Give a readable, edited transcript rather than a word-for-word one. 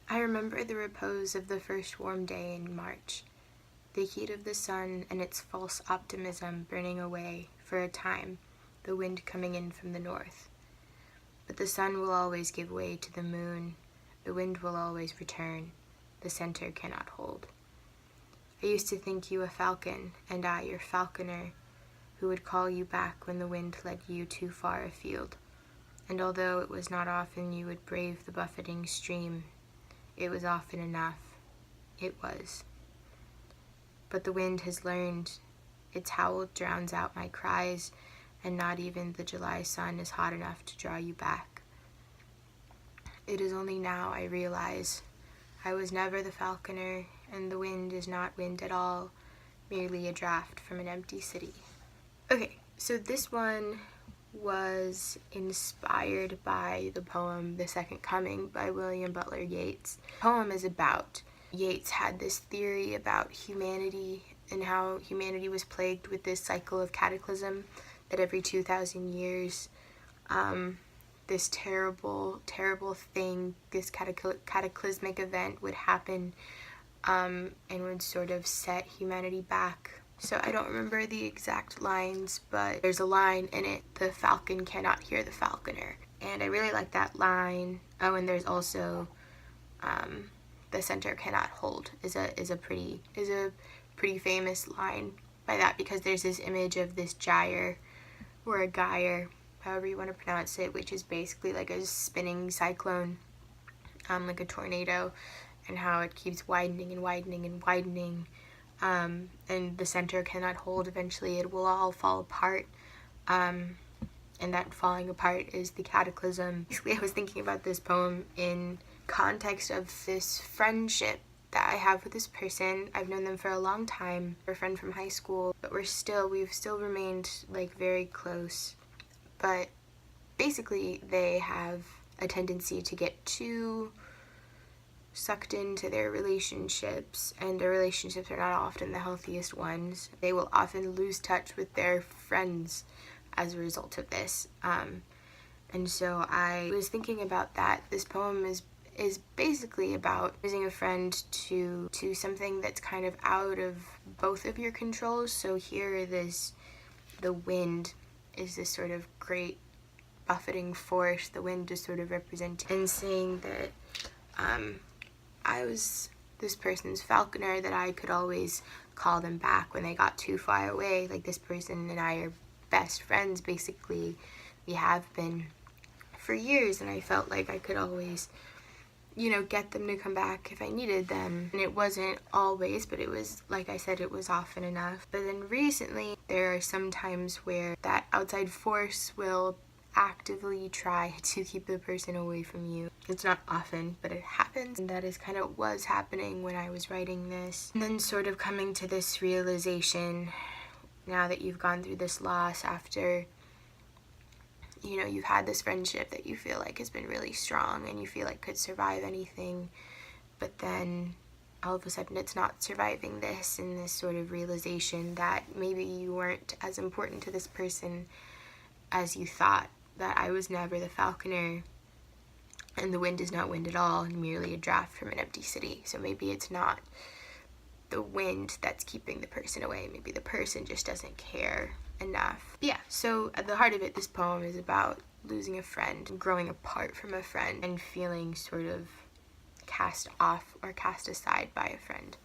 I remember the repose of the first warm day in March, the heat of the sun and its false optimism burning away, for a time, the wind coming in from the north. But the sun will always give way to the moon, the wind will always return, the center cannot hold. I used to think you a falcon, and I your falconer, who would call you back when the wind led you too far afield. And although it was not often you would brave the buffeting stream, it was often enough. It was. But the wind has learned. Its howl drowns out my cries, and not even the July sun is hot enough to draw you back. It is only now I realize I was never the falconer, and the wind is not wind at all, merely a draft from an empty city. Okay, so this one was inspired by the poem The Second Coming by William Butler Yeats. The poem is about Yeats had this theory about humanity and how humanity was plagued with this cycle of cataclysm, that every 2,000 years this terrible thing, this cataclysmic event would happen and would sort of set humanity back. So I don't remember the exact lines, but there's a line in it, the falcon cannot hear the falconer. And I really like that line. Oh, and there's also the center cannot hold is a pretty famous line by that, because there's this image of this gyre or a gyre, however you want to pronounce it, which is basically like a spinning cyclone, like a tornado, and how it keeps widening and widening and widening, and the center cannot hold. Eventually it will all fall apart, and that falling apart is the cataclysm. Basically, I was thinking about this poem in context of this friendship that I have with this person. I've known them for a long time. We're a friend from high school, but we've still remained like very close. But basically they have a tendency to get too sucked into their relationships, and their relationships are not often the healthiest ones. They will often lose touch with their friends as a result of this. And so I was thinking about that. This poem is basically about losing a friend to something that's kind of out of both of your controls. So here the wind is this sort of great buffeting force. The wind is sort of representing and saying that I was this person's falconer, that I could always call them back when they got too far away. Like, this person and I are best friends, basically. We have been for years, and I felt like I could always, get them to come back if I needed them. And it wasn't always, but it was, like I said, it was often enough. But then recently, there are some times where that outside force will actively try to keep the person away from you. It's not often, but it happens, and that is kind of was happening when I was writing this. And then sort of coming to this realization, now that you've gone through this loss, after you've had this friendship that you feel like has been really strong and you feel like could survive anything, but then all of a sudden it's not surviving this, and this sort of realization that maybe you weren't as important to this person as you thought, that I was never the falconer, and the wind is not wind at all, and merely a draft from an empty city. So maybe it's not the wind that's keeping the person away, maybe the person just doesn't care enough. But yeah, so at the heart of it, this poem is about losing a friend, growing apart from a friend, and feeling sort of cast off or cast aside by a friend.